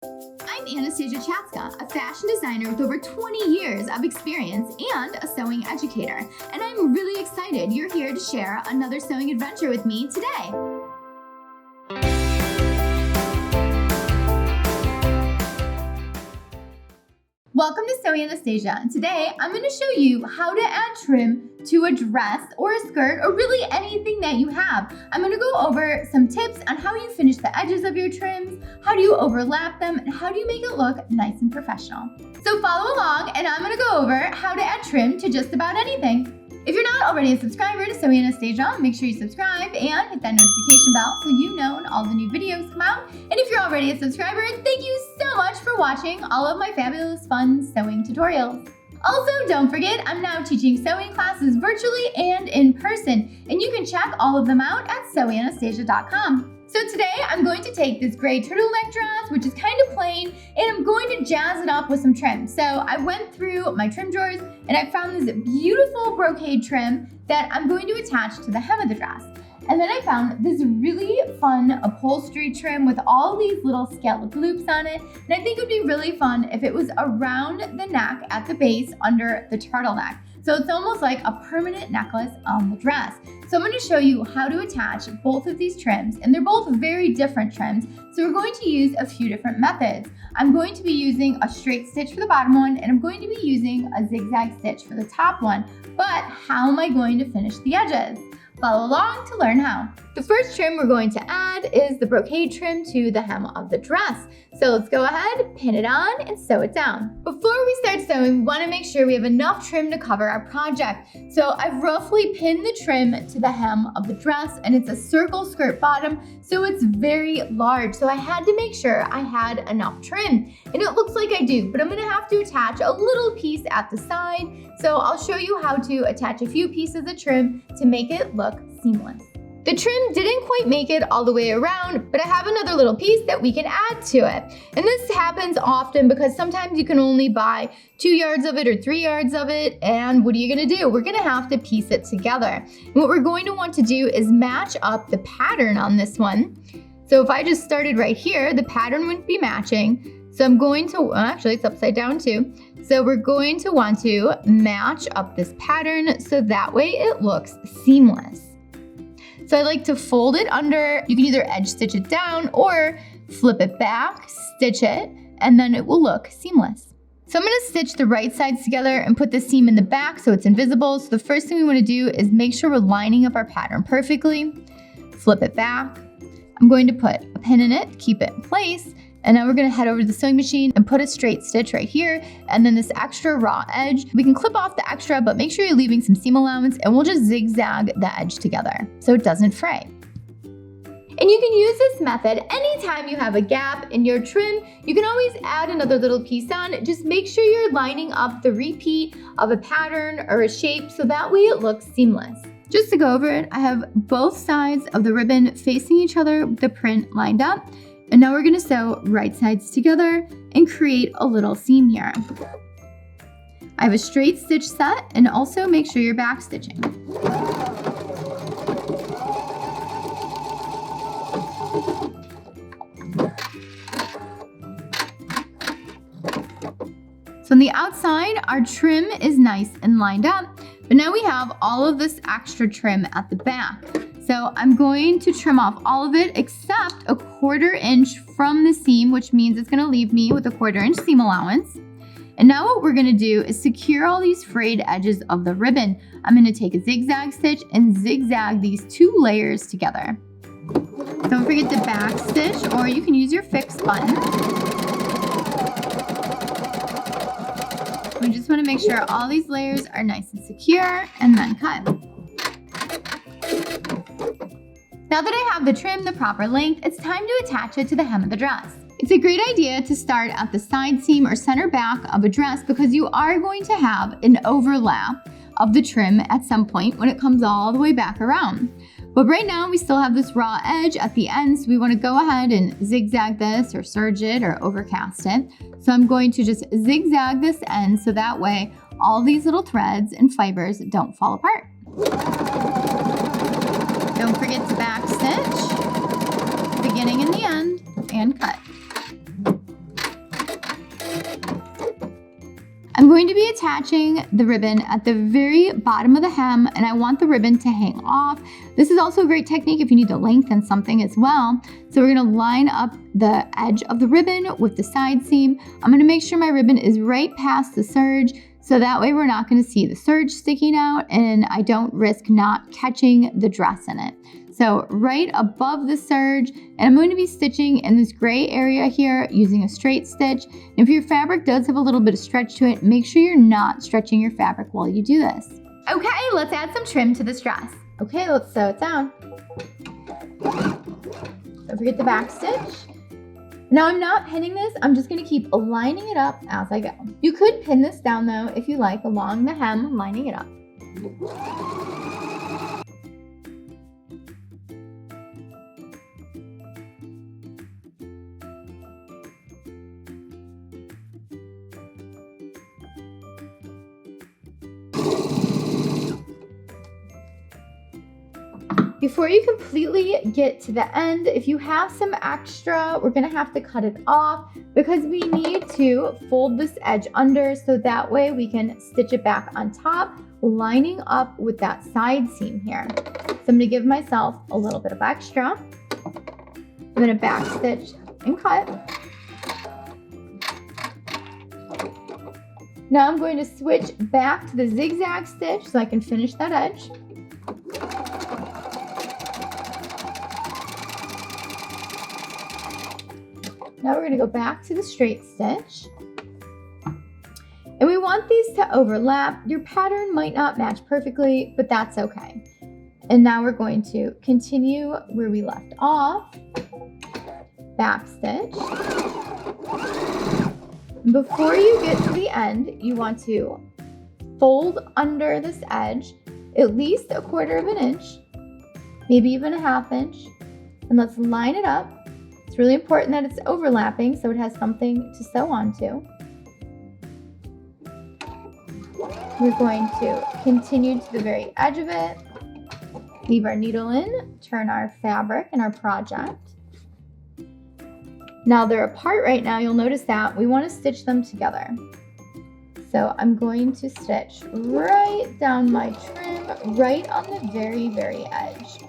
I'm Anastasia Chatzka, a fashion designer with over 20 years of experience and a sewing educator. And I'm really excited you're here to share another sewing adventure with me today. Welcome to Sewing Anastasia, and today I'm going to show you how to add trim to a dress or a skirt or really anything that you have. I'm going to go over some tips on how you finish the edges of your trims, how do you overlap them, and how do you make it look nice and professional. So follow along and I'm going to go over how to add trim to just about anything. If you're not already a subscriber to Sewing Anastasia, make sure you subscribe and hit that notification bell so you know when all the new videos come out. And if you're already a subscriber, thank you so much for watching all of my fabulous fun sewing tutorials. Also, don't forget, I'm now teaching sewing classes virtually and in person, and you can check all of them out at sewinganastasia.com. So today I'm going to take this gray turtleneck dress, which is kind of plain, and I'm going to jazz it up with some trim. So I went through my trim drawers and I found this beautiful brocade trim that I'm going to attach to the hem of the dress. And then I found this really fun upholstery trim with all these little scallop loops on it. And I think it would be really fun if it was around the neck at the base under the turtleneck. So it's almost like a permanent necklace on the dress. So I'm going to show you how to attach both of these trims, and they're both very different trims. So we're going to use a few different methods. I'm going to be using a straight stitch for the bottom one, and I'm going to be using a zigzag stitch for the top one. But how am I going to finish the edges? Follow along to learn how. The first trim we're going to add is the brocade trim to the hem of the dress. So let's go ahead, pin it on, and sew it down. Before we start sewing, we want to make sure we have enough trim to cover our project. So I've roughly pinned the trim to the hem of the dress, and it's a circle skirt bottom, so it's very large. So I had to make sure I had enough trim, and it looks like I do, but I'm going to have to attach a little piece at the side. So I'll show you how to attach a few pieces of trim to make it look seamless. The trim didn't quite make it all the way around, but I have another little piece that we can add to it. And this happens often because sometimes you can only buy 2 yards of it or 3 yards of it. And what are you gonna do? We're gonna have to piece it together. And what we're going to want to do is match up the pattern on this one. So if I just started right here, the pattern wouldn't be matching. So I'm going to, well, actually it's upside down too. So we're going to want to match up this pattern so that way it looks seamless. So I like to fold it under. You can either edge stitch it down or flip it back, stitch it, and then it will look seamless. So I'm gonna stitch the right sides together and put the seam in the back so it's invisible. So the first thing we wanna do is make sure we're lining up our pattern perfectly. Flip it back. I'm going to put a pin in it, keep it in place. And now we're gonna head over to the sewing machine and put a straight stitch right here. And then this extra raw edge, we can clip off the extra, but make sure you're leaving some seam allowance, and we'll just zigzag the edge together so it doesn't fray. And you can use this method anytime you have a gap in your trim. You can always add another little piece on. Just make sure you're lining up the repeat of a pattern or a shape so that way it looks seamless. Just to go over it, I have both sides of the ribbon facing each other with the print lined up. And now we're gonna sew right sides together and create a little seam here. I have a straight stitch set, and also make sure you're back stitching. So on the outside, our trim is nice and lined up, but now we have all of this extra trim at the back. So I'm going to trim off all of it except a 1/4 inch from the seam, which means it's gonna leave me with a 1/4 inch seam allowance. And now what we're gonna do is secure all these frayed edges of the ribbon. I'm gonna take a zigzag stitch and zigzag these 2 layers together. Don't forget to back stitch, or you can use your fix button. We just wanna make sure all these layers are nice and secure, and then cut. Now that I have the trim the proper length, it's time to attach it to the hem of the dress. It's a great idea to start at the side seam or center back of a dress because you are going to have an overlap of the trim at some point when it comes all the way back around. But right now we still have this raw edge at the end, so we want to go ahead and zigzag this or serge it or overcast it. So I'm going to just zigzag this end so that way all these little threads and fibers don't fall apart. Don't forget to back stitch, beginning and the end, and cut. I'm going to be attaching the ribbon at the very bottom of the hem, and I want the ribbon to hang off. This is also a great technique if you need to lengthen something as well. So we're gonna line up the edge of the ribbon with the side seam. I'm gonna make sure my ribbon is right past the serge, so that way we're not gonna see the serge sticking out and I don't risk not catching the dress in it. So right above the serge, and I'm going to be stitching in this gray area here using a straight stitch. And if your fabric does have a little bit of stretch to it, make sure you're not stretching your fabric while you do this. Okay, let's add some trim to this dress. Okay, let's sew it down. Don't forget the back stitch. Now I'm not pinning this, I'm just gonna keep lining it up as I go. You could pin this down though if you like, along the hem, lining it up. Before you completely get to the end, if you have some extra, we're gonna have to cut it off because we need to fold this edge under so that way we can stitch it back on top, lining up with that side seam here. So I'm gonna give myself a little bit of extra. I'm gonna back stitch and cut. Now I'm going to switch back to the zigzag stitch so I can finish that edge. Now we're going to go back to the straight stitch. And we want these to overlap. Your pattern might not match perfectly, but that's okay. And now we're going to continue where we left off. Back stitch. Before you get to the end, you want to fold under this edge at least 1/4 inch, maybe even 1/2 inch. And let's line it up. It's really important that it's overlapping so it has something to sew onto. We're going to continue to the very edge of it, leave our needle in, turn our fabric and our project. Now they're apart right now, you'll notice that we want to stitch them together. So I'm going to stitch right down my trim, right on the very, very edge.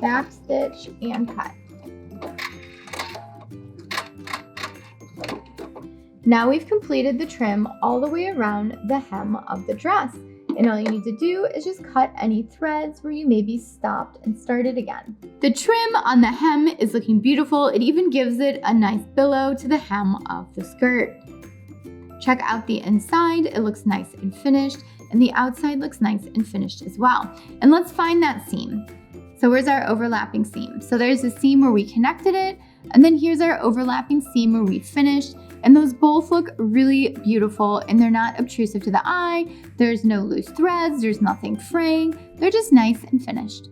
Back stitch and cut. Now we've completed the trim all the way around the hem of the dress. And all you need to do is just cut any threads where you maybe stopped and started again. The trim on the hem is looking beautiful. It even gives it a nice billow to the hem of the skirt. Check out the inside, it looks nice and finished, and the outside looks nice and finished as well. And let's find that seam. So where's our overlapping seam? So there's a seam where we connected it, and then here's our overlapping seam where we finished. And those both look really beautiful and they're not obtrusive to the eye. There's no loose threads, there's nothing fraying. They're just nice and finished.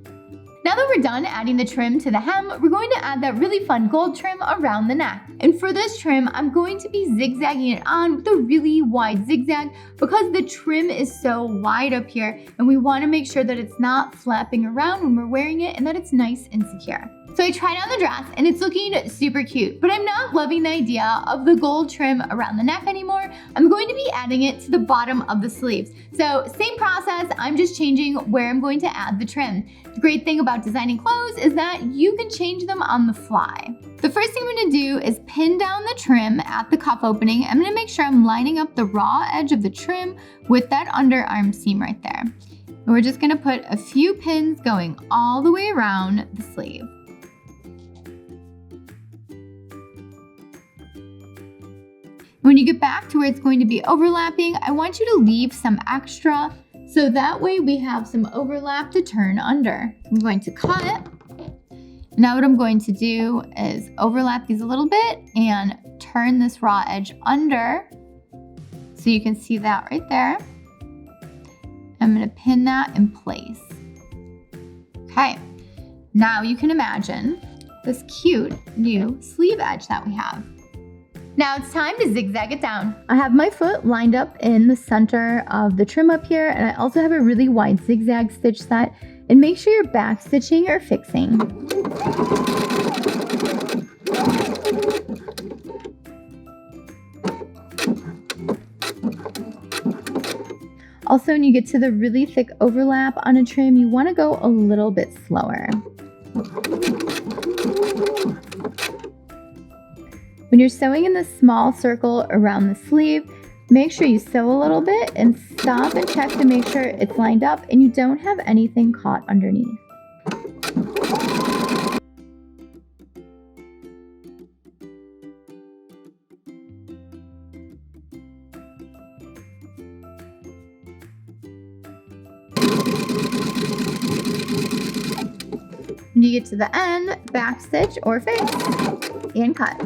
Now that we're done adding the trim to the hem, we're going to add that really fun gold trim around the neck. And for this trim, I'm going to be zigzagging it on with a really wide zigzag because the trim is so wide up here and we want to make sure that it's not flapping around when we're wearing it and that it's nice and secure. So I tried on the dress and it's looking super cute, but I'm not loving the idea of the gold trim around the neck anymore. I'm going to be adding it to the bottom of the sleeves. So same process, I'm just changing where I'm going to add the trim. The great thing about designing clothes is that you can change them on the fly. The first thing I'm gonna do is pin down the trim at the cuff opening. I'm gonna make sure I'm lining up the raw edge of the trim with that underarm seam right there. And we're just gonna put a few pins going all the way around the sleeve. When you get back to where it's going to be overlapping, I want you to leave some extra so that way we have some overlap to turn under. I'm going to cut. Now what I'm going to do is overlap these a little bit and turn this raw edge under so you can see that right there. I'm going to pin that in place. Okay, now you can imagine this cute new sleeve edge that we have. Now it's time to zigzag it down. I have my foot lined up in the center of the trim up here, and I also have a really wide zigzag stitch set. And make sure you're back stitching or fixing. Also, when you get to the really thick overlap on a trim, you want to go a little bit slower. When you're sewing in the small circle around the sleeve, make sure you sew a little bit and stop and check to make sure it's lined up and you don't have anything caught underneath. When you get to the end, back stitch or fix and cut.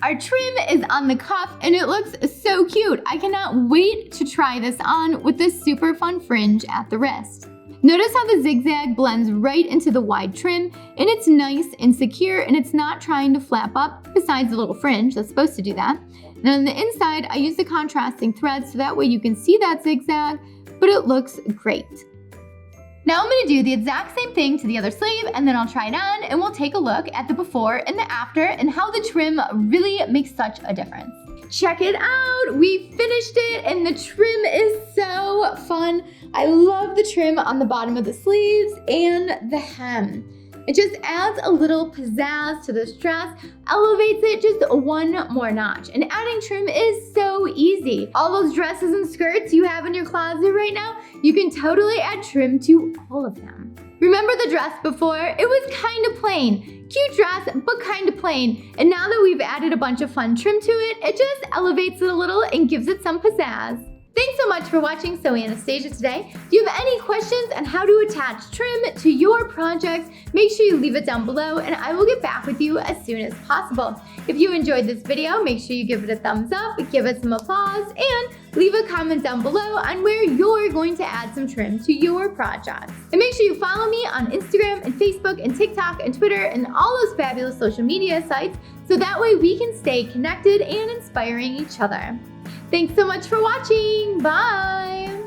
Our trim is on the cuff and it looks so cute. I cannot wait to try this on with this super fun fringe at the wrist. Notice how the zigzag blends right into the wide trim and it's nice and secure and it's not trying to flap up, besides the little fringe that's supposed to do that. And on the inside, I use the contrasting thread so that way you can see that zigzag, but it looks great. Now I'm gonna do the exact same thing to the other sleeve and then I'll try it on and we'll take a look at the before and the after and how the trim really makes such a difference. Check it out, we finished it and the trim is so fun. I love the trim on the bottom of the sleeves and the hem. It just adds a little pizzazz to this dress, elevates it just one more notch. And adding trim is so easy. All those dresses and skirts you have in your closet right now, you can totally add trim to all of them. Remember the dress before? It was kind of plain. Cute dress, but kind of plain. And now that we've added a bunch of fun trim to it, it just elevates it a little and gives it some pizzazz. Thanks so much for watching Sew Anastasia today. If you have any questions on how to attach trim to your projects, make sure you leave it down below and I will get back with you as soon as possible. If you enjoyed this video, make sure you give it a thumbs up, give it some applause, and leave a comment down below on where you're going to add some trim to your projects. And make sure you follow me on Instagram and Facebook and TikTok and Twitter and all those fabulous social media sites so that way we can stay connected and inspiring each other. Thanks so much for watching. Bye.